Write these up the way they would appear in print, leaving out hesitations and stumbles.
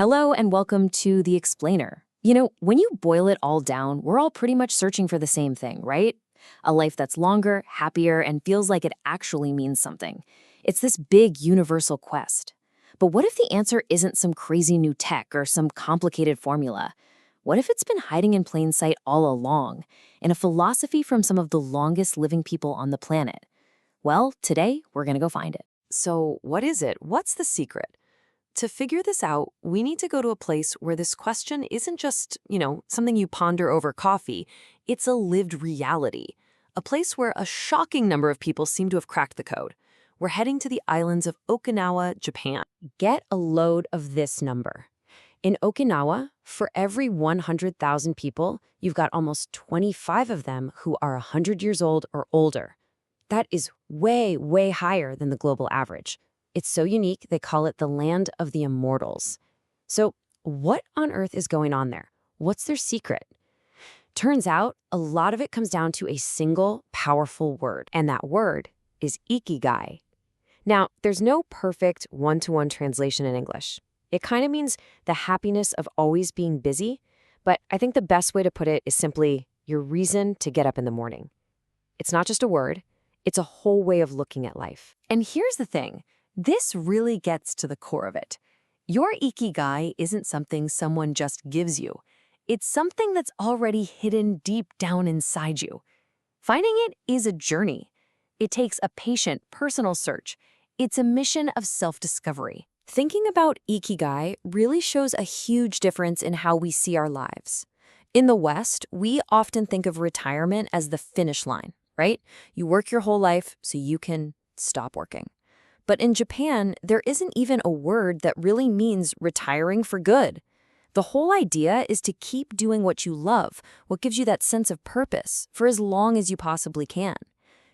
Hello and welcome to The Explainer. When you boil it all down, we're all pretty much searching for the same thing, right? A life that's longer, happier, and feels like it actually means something. It's this big universal quest. But what if the answer isn't some crazy new tech or some complicated formula? What if it's been hiding in plain sight all along, in a philosophy from some of the longest living people on the planet? Well, today we're gonna go find it. So, what is it? What's the secret? To figure this out, we need to go to a place where this question isn't just, something you ponder over coffee. It's a lived reality. A place where a shocking number of people seem to have cracked the code. We're heading to the islands of Okinawa, Japan. Get a load of this number. In Okinawa, for every 100,000 people, you've got almost 25 of them who are 100 years old or older. That is way, way higher than the global average. It's so unique, they call it the land of the immortals. So what on earth is going on there? What's their secret? Turns out, a lot of it comes down to a single, powerful word, and that word is Ikigai. Now, there's no perfect one-to-one translation in English. It kind of means the happiness of always being busy, but I think the best way to put it is simply your reason to get up in the morning. It's not just a word, it's a whole way of looking at life. And here's the thing. This really gets to the core of it. Your Ikigai isn't something someone just gives you. It's something that's already hidden deep down inside you. Finding it is a journey. It takes a patient, personal search. It's a mission of self-discovery. Thinking about Ikigai really shows a huge difference in how we see our lives. In the West, we often think of retirement as the finish line, right? You work your whole life so you can stop working. But in Japan, there isn't even a word that really means retiring for good. The whole idea is to keep doing what you love, what gives you that sense of purpose, for as long as you possibly can.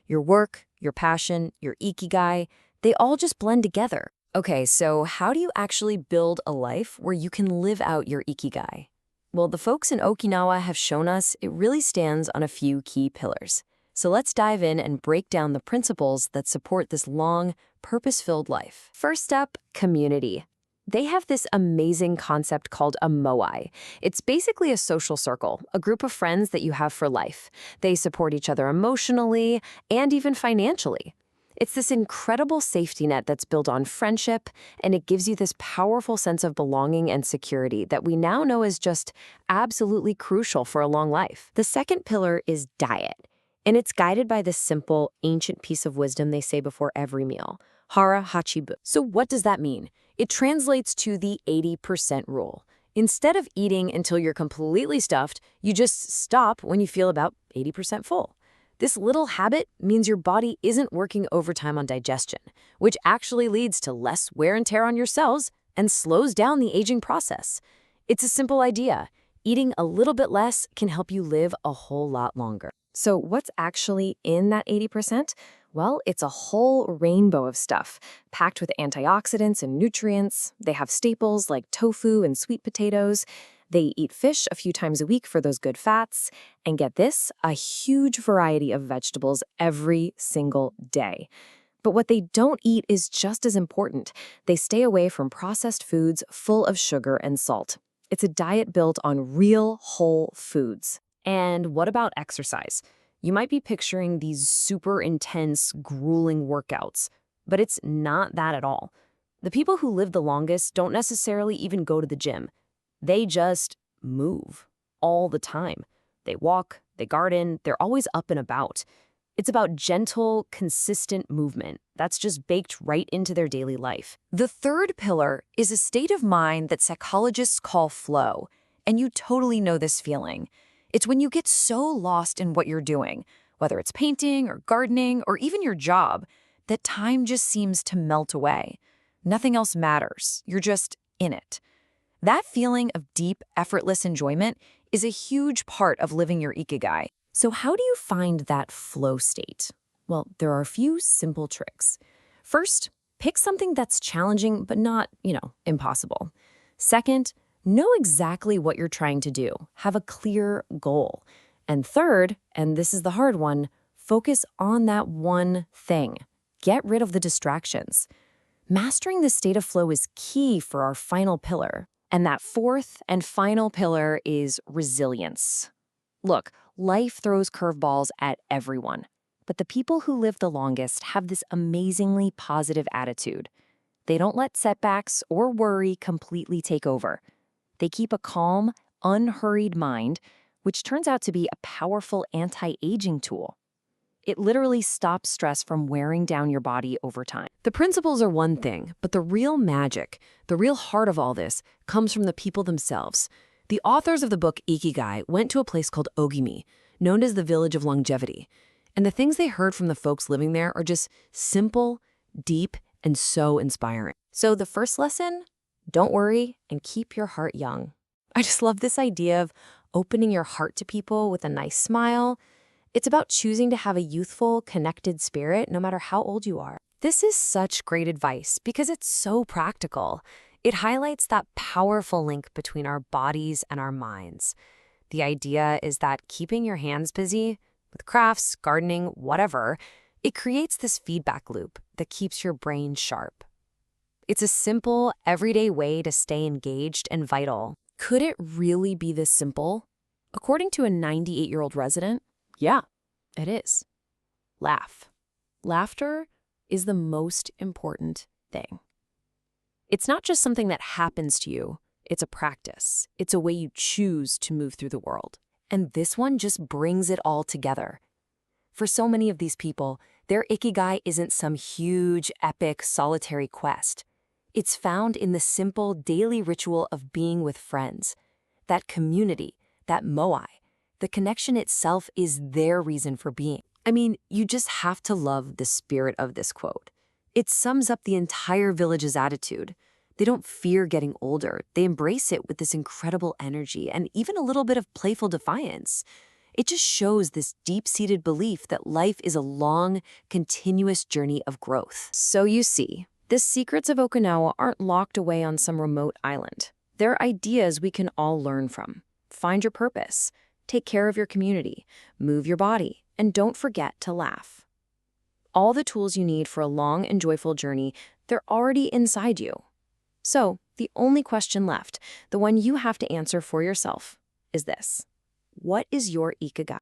Your work, your passion, your Ikigai, they all just blend together. Okay, so how do you actually build a life where you can live out your Ikigai? Well, the folks in Okinawa have shown us it really stands on a few key pillars. So let's dive in and break down the principles that support this long, purpose-filled life. First up, community. They have this amazing concept called a moai. It's basically a social circle, a group of friends that you have for life. They support each other emotionally and even financially. It's this incredible safety net that's built on friendship, and it gives you this powerful sense of belonging and security that we now know is just absolutely crucial for a long life. The second pillar is diet. And it's guided by this simple, ancient piece of wisdom they say before every meal, hara hachibu. So what does that mean? It translates to the 80% rule. Instead of eating until you're completely stuffed, you just stop when you feel about 80% full. This little habit means your body isn't working overtime on digestion, which actually leads to less wear and tear on your cells and slows down the aging process. It's a simple idea. Eating a little bit less can help you live a whole lot longer. So what's actually in that 80%? Well, it's a whole rainbow of stuff, packed with antioxidants and nutrients. They have staples like tofu and sweet potatoes. They eat fish a few times a week for those good fats. And get this, a huge variety of vegetables every single day. But what they don't eat is just as important. They stay away from processed foods full of sugar and salt. It's a diet built on real, whole foods. And what about exercise? You might be picturing these super intense, grueling workouts, but it's not that at all. The people who live the longest don't necessarily even go to the gym. They just move all the time. They walk, they garden, they're always up and about. It's about gentle, consistent movement that's just baked right into their daily life. The third pillar is a state of mind that psychologists call flow, and you totally know this feeling. It's when you get so lost in what you're doing, whether it's painting or gardening or even your job, that time just seems to melt away. Nothing else matters. You're just in it. That feeling of deep, effortless enjoyment is a huge part of living your Ikigai. So how do you find that flow state? Well, there are a few simple tricks. First, pick something that's challenging but not, impossible. Second, know exactly what you're trying to do. Have a clear goal. And third, and this is the hard one, focus on that one thing. Get rid of the distractions. Mastering the state of flow is key for our final pillar. And that fourth and final pillar is resilience. Look, life throws curveballs at everyone, but the people who live the longest have this amazingly positive attitude. They don't let setbacks or worry completely take over. They keep a calm, unhurried mind, which turns out to be a powerful anti-aging tool. It literally stops stress from wearing down your body over time. The principles are one thing, but the real magic, the real heart of all this, comes from the people themselves. The authors of the book Ikigai went to a place called Ogimi, known as the Village of Longevity. And the things they heard from the folks living there are just simple, deep, and so inspiring. So the first lesson, don't worry and keep your heart young. I just love this idea of opening your heart to people with a nice smile. It's about choosing to have a youthful, connected spirit no matter how old you are. This is such great advice because it's so practical. It highlights that powerful link between our bodies and our minds. The idea is that keeping your hands busy, with crafts, gardening, whatever, it creates this feedback loop that keeps your brain sharp. It's a simple, everyday way to stay engaged and vital. Could it really be this simple? According to a 98-year-old resident, yeah, it is. Laugh. Laughter is the most important thing. It's not just something that happens to you. It's a practice. It's a way you choose to move through the world. And this one just brings it all together. For so many of these people, their Ikigai isn't some huge, epic, solitary quest. It's found in the simple daily ritual of being with friends. That community, that moai, the connection itself is their reason for being. I mean, you just have to love the spirit of this quote. It sums up the entire village's attitude. They don't fear getting older. They embrace it with this incredible energy and even a little bit of playful defiance. It just shows this deep-seated belief that life is a long, continuous journey of growth. So you see, the secrets of Okinawa aren't locked away on some remote island. They're ideas we can all learn from. Find your purpose. Take care of your community, move your body, and don't forget to laugh. All the tools you need for a long and joyful journey, they're already inside you. So, the only question left, the one you have to answer for yourself, is this. What is your Ikigai?